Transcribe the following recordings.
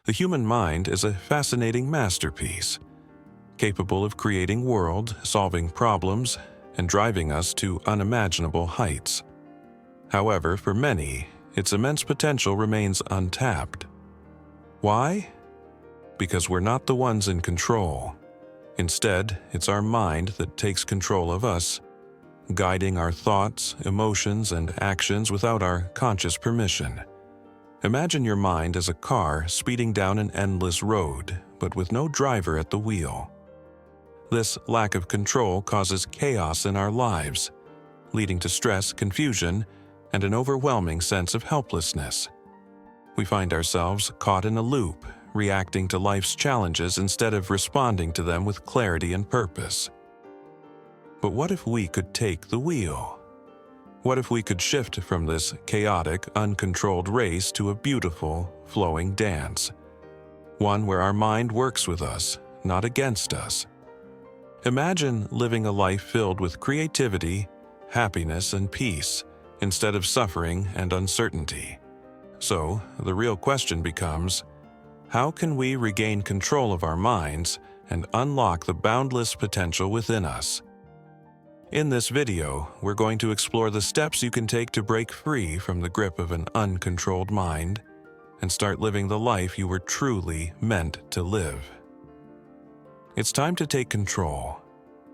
The human mind is a fascinating masterpiece, capable of creating world-solving problems and driving us to unimaginable heights. However, for many, its immense potential remains untapped. Why? Because we're not the ones in control. Instead, it's our mind that takes control of us, guiding our thoughts, emotions, and actions without our conscious permission. Imagine your mind as a car speeding down an endless road, but with no driver at the wheel. This lack of control causes chaos in our lives, leading to stress, confusion, and an overwhelming sense of helplessness. We find ourselves caught in a loop, reacting to life's challenges instead of responding to them with clarity and purpose. But what if we could take the wheel? What if we could shift from this chaotic, uncontrolled race to a beautiful, flowing dance? One where our mind works with us, not against us. Imagine living a life filled with creativity, happiness, and peace, instead of suffering and uncertainty. So, the real question becomes, how can we regain control of our minds and unlock the boundless potential within us? In this video, we're going to explore the steps you can take to break free from the grip of an uncontrolled mind and start living the life you were truly meant to live. It's time to take control.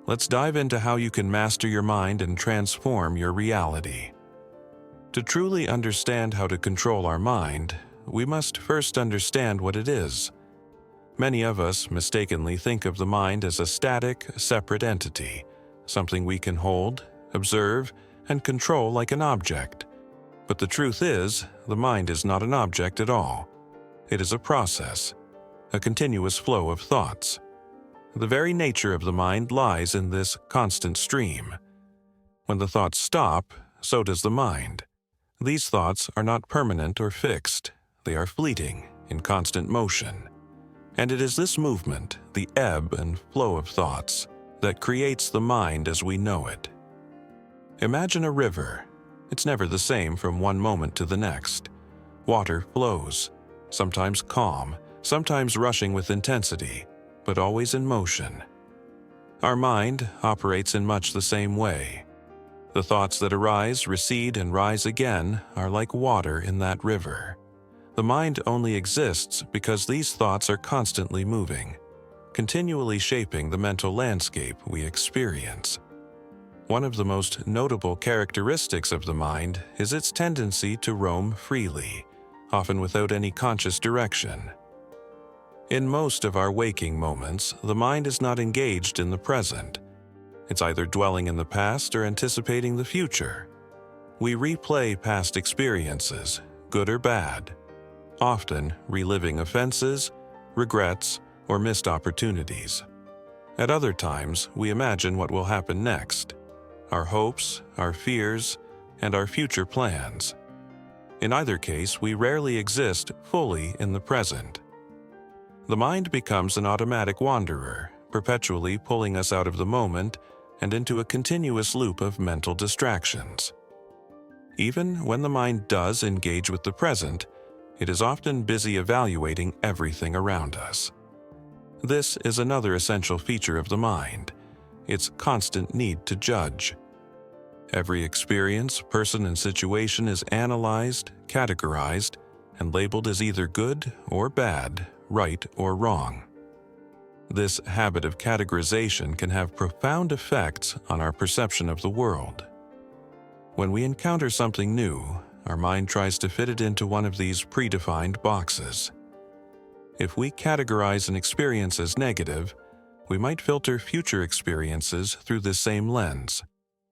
Let's dive into how you can master your mind and transform your reality. To truly understand how to control our mind, we must first understand what it is. Many of us mistakenly think of the mind as a static, separate entity, something we can hold, observe, and control like an object. But the truth is, the mind is not an object at all. It is a process, a continuous flow of thoughts. The very nature of the mind lies in this constant stream. When the thoughts stop, so does the mind. These thoughts are not permanent or fixed. They are fleeting, in constant motion. And it is this movement, the ebb and flow of thoughts, that creates the mind as we know it. Imagine a river. It's never the same from one moment to the next. Water flows, sometimes calm, sometimes rushing with intensity, but always in motion. Our mind operates in much the same way. The thoughts that arise, recede, and rise again are like water in that river. The mind only exists because these thoughts are constantly moving, continually shaping the mental landscape we experience. One of the most notable characteristics of the mind is its tendency to roam freely, often without any conscious direction. In most of our waking moments, the mind is not engaged in the present. It's either dwelling in the past or anticipating the future. We replay past experiences, good or bad, often reliving offenses, regrets, or missed opportunities. At other times, we imagine what will happen next, our hopes, our fears, and our future plans. In either case, we rarely exist fully in the present. The mind becomes an automatic wanderer, perpetually pulling us out of the moment and into a continuous loop of mental distractions. Even when the mind does engage with the present, it is often busy evaluating everything around us. This is another essential feature of the mind, its constant need to judge. Every experience, person, and situation is analyzed, categorized, and labeled as either good or bad, right or wrong. This habit of categorization can have profound effects on our perception of the world. When we encounter something new, our mind tries to fit it into one of these predefined boxes. If we categorize an experience as negative, we might filter future experiences through this same lens,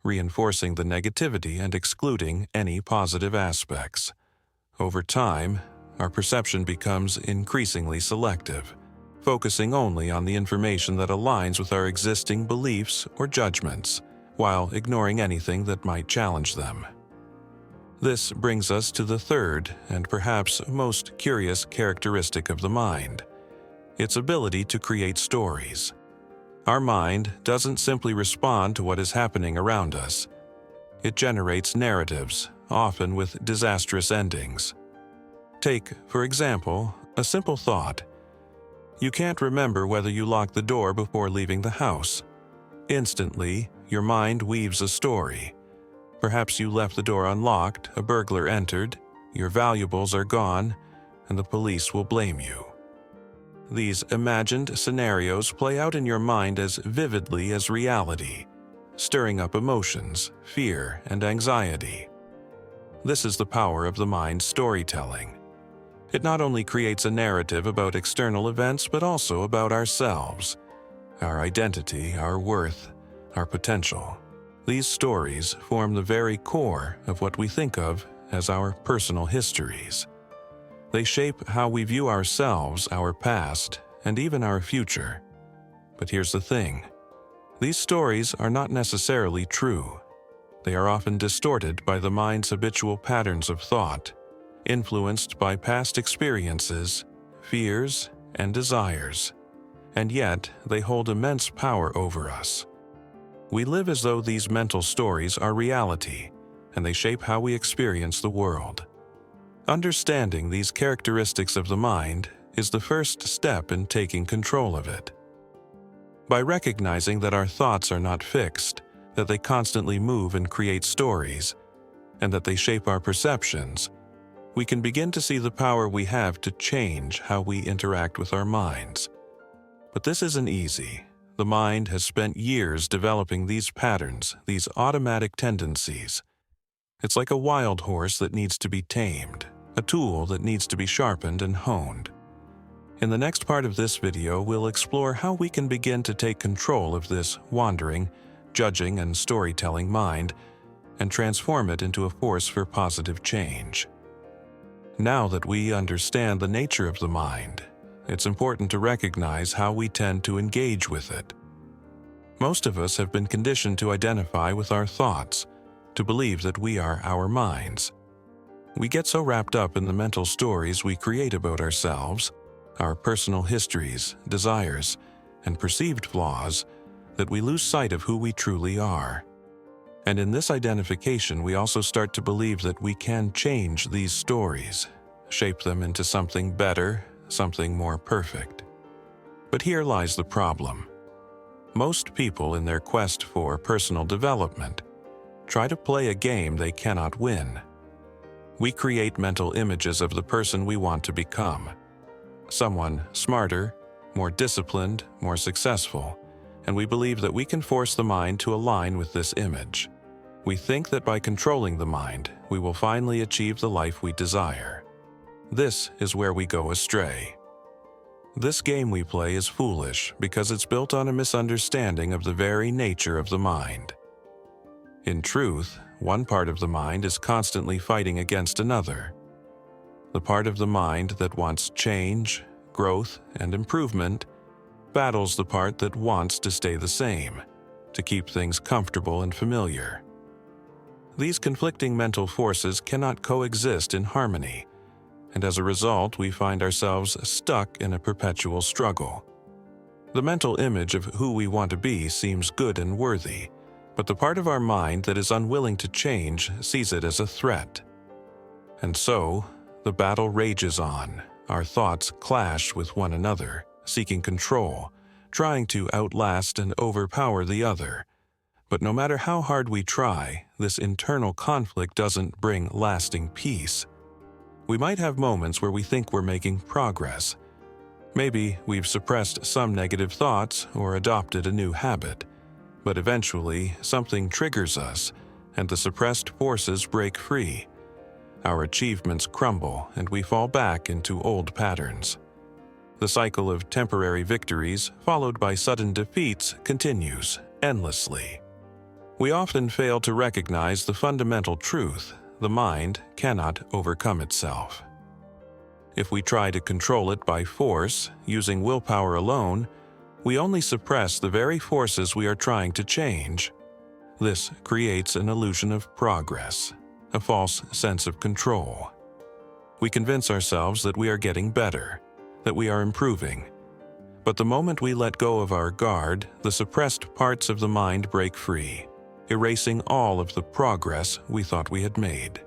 reinforcing the negativity and excluding any positive aspects. Over time, our perception becomes increasingly selective, focusing only on the information that aligns with our existing beliefs or judgments, while ignoring anything that might challenge them. This brings us to the third and perhaps most curious characteristic of the mind: its ability to create stories. Our mind doesn't simply respond to what is happening around us. It generates narratives, often with disastrous endings. Take, for example, A simple thought. You can't remember whether you locked the door before leaving the house. Instantly, your mind weaves a story. Perhaps you left the door unlocked, a burglar entered, your valuables are gone, and the police will blame you. These imagined scenarios play out in your mind as vividly as reality, stirring up emotions, fear, and anxiety. This is the power of the mind's storytelling. It not only creates a narrative about external events, but also about ourselves, our identity, our worth, our potential. These stories form the very core of what we think of as our personal histories. They shape how we view ourselves, our past, and even our future. But here's the thing. These stories are not necessarily true. They are often distorted by the mind's habitual patterns of thought, influenced by past experiences, fears, and desires. And yet, they hold immense power over us. We live as though these mental stories are reality, and they shape how we experience the world. Understanding these characteristics of the mind is the first step in taking control of it. By recognizing that our thoughts are not fixed, that they constantly move and create stories, and that they shape our perceptions, we can begin to see the power we have to change how we interact with our minds. But this isn't easy. The mind has spent years developing these patterns, these automatic tendencies. It's like a wild horse that needs to be tamed, a tool that needs to be sharpened and honed. In the next part of this video, we'll explore how we can begin to take control of this wandering, judging, and storytelling mind and transform it into a force for positive change. Now that we understand the nature of the mind, it's important to recognize how we tend to engage with it. Most of us have been conditioned to identify with our thoughts, to believe that we are our minds. We get so wrapped up in the mental stories we create about ourselves, our personal histories, desires, and perceived flaws, that we lose sight of who we truly are. And in this identification, we also start to believe that we can change these stories, shape them into something better, something more perfect. But here lies the problem. Most people in their quest for personal development try to play a game they cannot win. We create mental images of the person we want to become. Someone smarter, more disciplined, more successful, and we believe that we can force the mind to align with this image. We think that by controlling the mind, we will finally achieve the life we desire. This is where we go astray. This game we play is foolish because it's built on a misunderstanding of the very nature of the mind. In truth, one part of the mind is constantly fighting against another. The part of the mind that wants change, growth, and improvement battles the part that wants to stay the same, to keep things comfortable and familiar. These conflicting mental forces cannot coexist in harmony, and as a result, we find ourselves stuck in a perpetual struggle. The mental image of who we want to be seems good and worthy, but the part of our mind that is unwilling to change sees it as a threat. And so, the battle rages on. Our thoughts clash with one another, seeking control, trying to outlast and overpower the other. But no matter how hard we try, this internal conflict doesn't bring lasting peace. We might have moments where we think we're making progress. Maybe we've suppressed some negative thoughts or adopted a new habit. But eventually, something triggers us, and the suppressed forces break free. Our achievements crumble, and we fall back into old patterns. The cycle of temporary victories, followed by sudden defeats, continues endlessly. We often fail to recognize the fundamental truth: the mind cannot overcome itself. If we try to control it by force, using willpower alone, we only suppress the very forces we are trying to change. This creates an illusion of progress, a false sense of control. We convince ourselves that we are getting better, that we are improving. But the moment we let go of our guard, the suppressed parts of the mind break free, erasing all of the progress we thought we had made.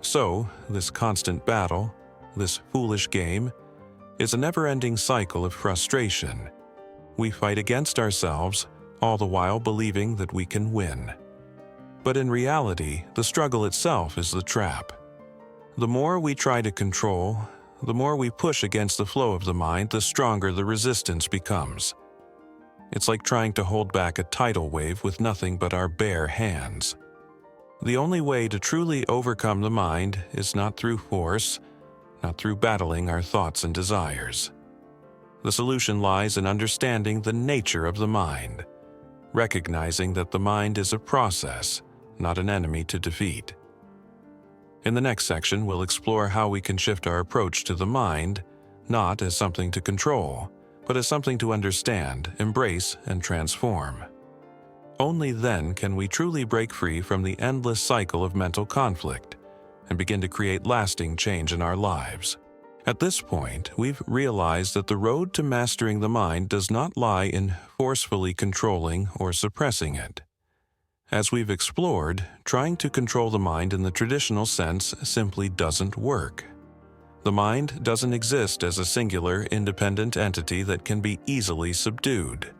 So, this constant battle, this foolish game, is a never-ending cycle of frustration. We fight against ourselves, all the while believing that we can win. But in reality, the struggle itself is the trap. The more we try to control, the more we push against the flow of the mind, the stronger the resistance becomes. It's like trying to hold back a tidal wave with nothing but our bare hands. The only way to truly overcome the mind is not through force, not through battling our thoughts and desires. The solution lies in understanding the nature of the mind, recognizing that the mind is a process, not an enemy to defeat. In the next section, we'll explore how we can shift our approach to the mind, not as something to control, but as something to understand, embrace, and transform. Only then can we truly break free from the endless cycle of mental conflict and begin to create lasting change in our lives. At this point, we've realized that the road to mastering the mind does not lie in forcefully controlling or suppressing it. As we've explored, trying to control the mind in the traditional sense simply doesn't work. The mind doesn't exist as a singular, independent entity that can be easily subdued.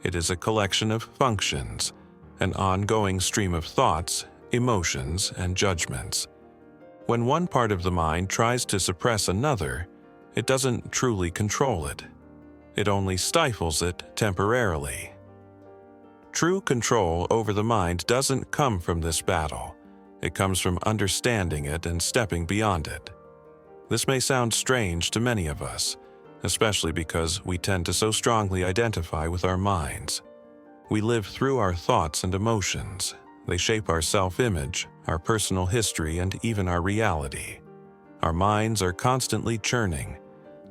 It is a collection of functions, an ongoing stream of thoughts, emotions, and judgments. When one part of the mind tries to suppress another, it doesn't truly control it. It only stifles it temporarily. True control over the mind doesn't come from this battle. It comes from understanding it and stepping beyond it. This may sound strange to many of us, especially because we tend to so strongly identify with our minds. We live through our thoughts and emotions. They shape our self-image, our personal history, and even our reality. Our minds are constantly churning,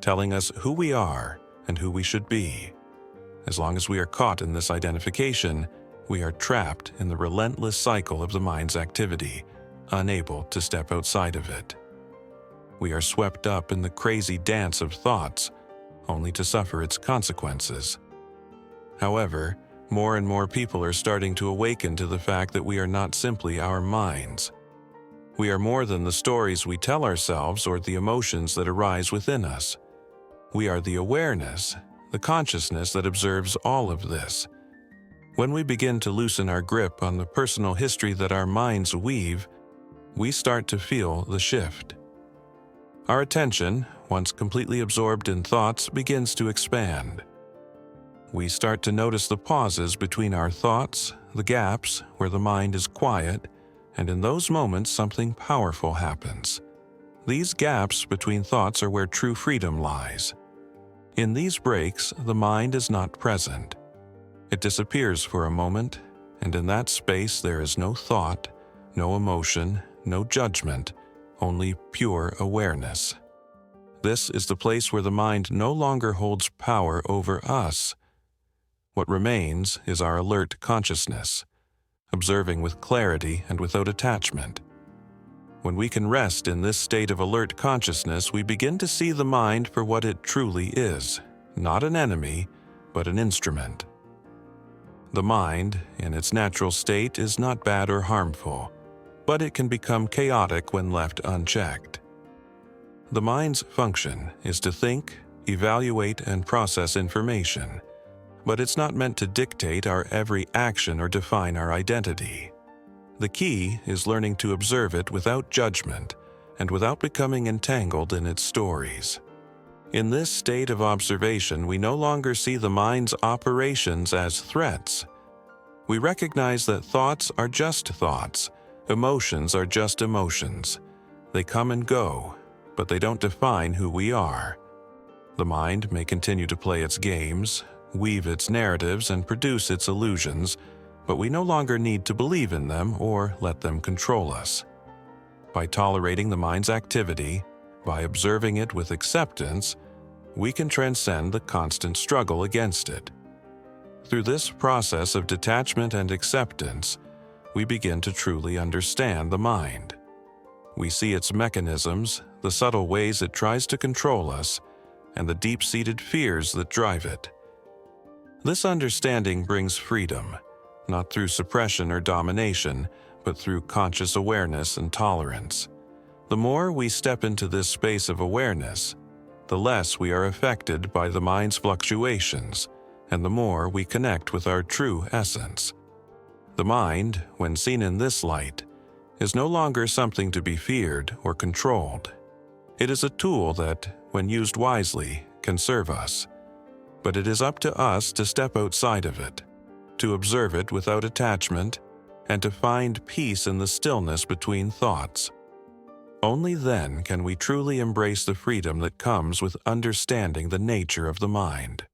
telling us who we are and who we should be. As long as we are caught in this identification, we are trapped in the relentless cycle of the mind's activity, unable to step outside of it. We are swept up in the crazy dance of thoughts, only to suffer its consequences. However, more and more people are starting to awaken to the fact that we are not simply our minds. We are more than the stories we tell ourselves or the emotions that arise within us. We are the awareness, the consciousness that observes all of this. When we begin to loosen our grip on the personal history that our minds weave, we start to feel the shift. Our attention, once completely absorbed in thoughts, begins to expand. We start to notice the pauses between our thoughts, the gaps where the mind is quiet, and in those moments something powerful happens. These gaps between thoughts are where true freedom lies. In these breaks, the mind is not present. It disappears for a moment, and in that space there is no thought, no emotion, no judgment, only pure awareness. This is the place where the mind no longer holds power over us. What remains is our alert consciousness, observing with clarity and without attachment. When we can rest in this state of alert consciousness, we begin to see the mind for what it truly is, not an enemy, but an instrument. The mind, in its natural state, is not bad or harmful, but it can become chaotic when left unchecked. The mind's function is to think, evaluate, and process information, but it's not meant to dictate our every action or define our identity. The key is learning to observe it without judgment and without becoming entangled in its stories. In this state of observation, we no longer see the mind's operations as threats. We recognize that thoughts are just thoughts, emotions are just emotions. They come and go, but they don't define who we are. The mind may continue to play its games, weave its narratives, and produce its illusions, but we no longer need to believe in them or let them control us. By tolerating the mind's activity, by observing it with acceptance, we can transcend the constant struggle against it. Through this process of detachment and acceptance, we begin to truly understand the mind. We see its mechanisms, the subtle ways it tries to control us, and the deep-seated fears that drive it. This understanding brings freedom, not through suppression or domination, but through conscious awareness and tolerance. The more we step into this space of awareness, the less we are affected by the mind's fluctuations, and the more we connect with our true essence. The mind, when seen in this light, is no longer something to be feared or controlled. It is a tool that, when used wisely, can serve us. But it is up to us to step outside of it, to observe it without attachment, and to find peace in the stillness between thoughts. Only then can we truly embrace the freedom that comes with understanding the nature of the mind.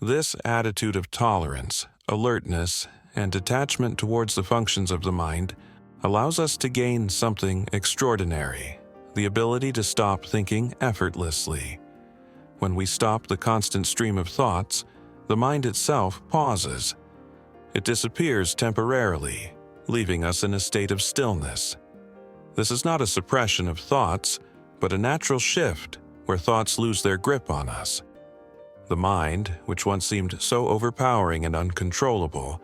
This attitude of tolerance, alertness, and detachment towards the functions of the mind allows us to gain something extraordinary, the ability to stop thinking effortlessly. When we stop the constant stream of thoughts, the mind itself pauses. It disappears temporarily, leaving us in a state of stillness. This is not a suppression of thoughts, but a natural shift where thoughts lose their grip on us. The mind, which once seemed so overpowering and uncontrollable,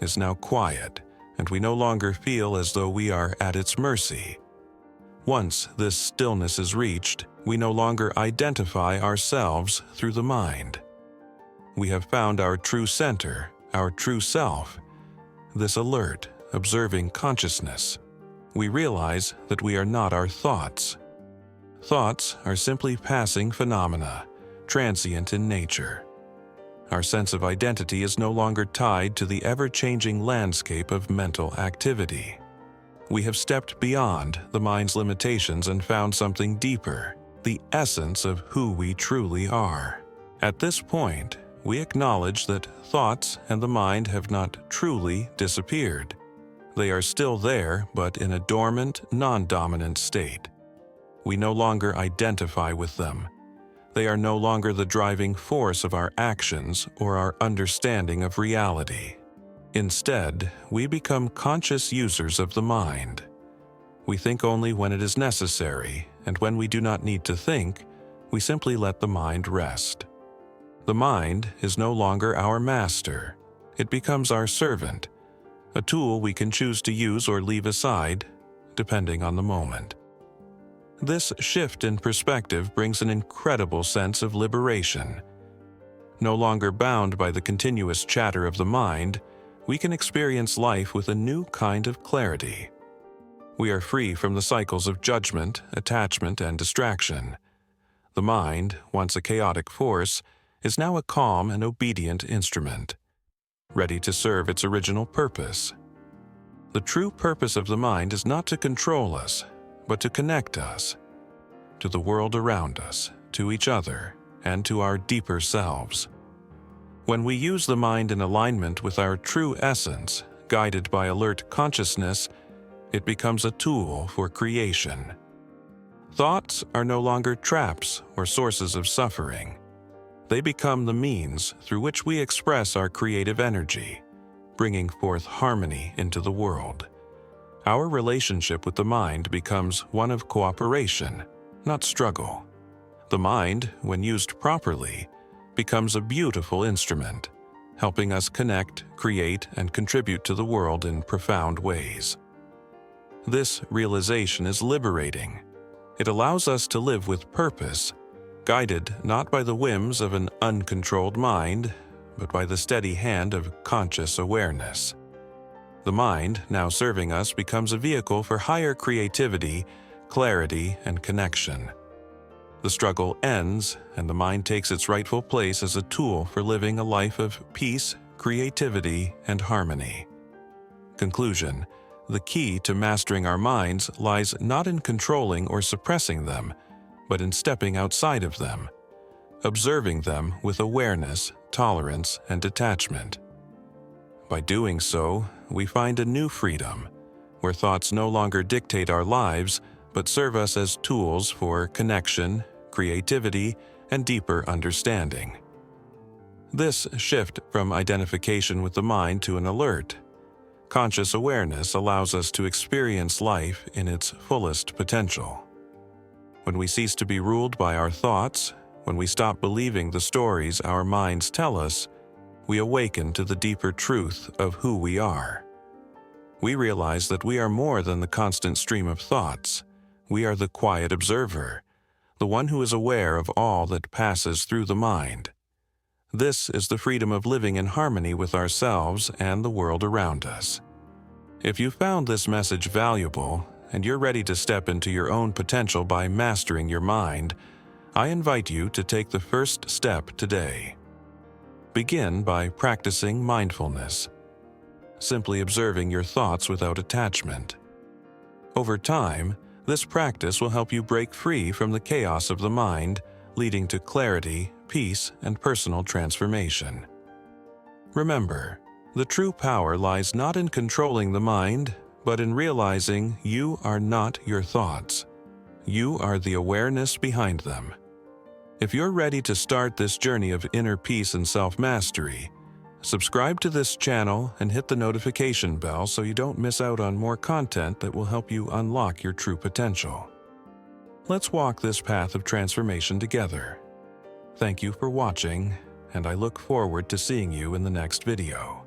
is now quiet, and we no longer feel as though we are at its mercy. Once this stillness is reached, we no longer identify ourselves through the mind. We have found our true center, our true self, this alert, observing consciousness. We realize that we are not our thoughts. Thoughts are simply passing phenomena, transient in nature. Our sense of identity is no longer tied to the ever-changing landscape of mental activity. We have stepped beyond the mind's limitations and found something deeper, the essence of who we truly are. At this point, we acknowledge that thoughts and the mind have not truly disappeared. They are still there, but in a dormant, non-dominant state. We no longer identify with them. They are no longer the driving force of our actions or our understanding of reality. Instead, we become conscious users of the mind. We think only when it is necessary, and when we do not need to think, we simply let the mind rest. The mind is no longer our master. It becomes our servant, a tool we can choose to use or leave aside, depending on the moment. This shift in perspective brings an incredible sense of liberation. No longer bound by the continuous chatter of the mind, we can experience life with a new kind of clarity. We are free from the cycles of judgment, attachment, and distraction. The mind, once a chaotic force, is now a calm and obedient instrument, ready to serve its original purpose. The true purpose of the mind is not to control us, but to connect us to the world around us, to each other, and to our deeper selves. When we use the mind in alignment with our true essence, guided by alert consciousness, it becomes a tool for creation. Thoughts are no longer traps or sources of suffering. They become the means through which we express our creative energy, bringing forth harmony into the world. Our relationship with the mind becomes one of cooperation, not struggle. The mind, when used properly, becomes a beautiful instrument, helping us connect, create, and contribute to the world in profound ways. This realization is liberating. It allows us to live with purpose, guided not by the whims of an uncontrolled mind, but by the steady hand of conscious awareness. The mind, now serving us, becomes a vehicle for higher creativity, clarity, and connection. The struggle ends, and the mind takes its rightful place as a tool for living a life of peace, creativity, and harmony. Conclusion: the key to mastering our minds lies not in controlling or suppressing them, but in stepping outside of them, observing them with awareness, tolerance, and detachment. By doing so, we find a new freedom, where thoughts no longer dictate our lives, but serve us as tools for connection, creativity, and deeper understanding. This shift from identification with the mind to an alert, conscious awareness allows us to experience life in its fullest potential. When we cease to be ruled by our thoughts, when we stop believing the stories our minds tell us, we awaken to the deeper truth of who we are. We realize that we are more than the constant stream of thoughts. We are the quiet observer, the one who is aware of all that passes through the mind. This is the freedom of living in harmony with ourselves and the world around us. If you found this message valuable and you're ready to step into your own potential by mastering your mind, I invite you to take the first step today. Begin by practicing mindfulness, simply observing your thoughts without attachment. Over time, this practice will help you break free from the chaos of the mind, leading to clarity, peace, and personal transformation. Remember, the true power lies not in controlling the mind, but in realizing you are not your thoughts. You are the awareness behind them. If you're ready to start this journey of inner peace and self-mastery, subscribe to this channel and hit the notification bell so you don't miss out on more content that will help you unlock your true potential. Let's walk this path of transformation together. Thank you for watching, and I look forward to seeing you in the next video.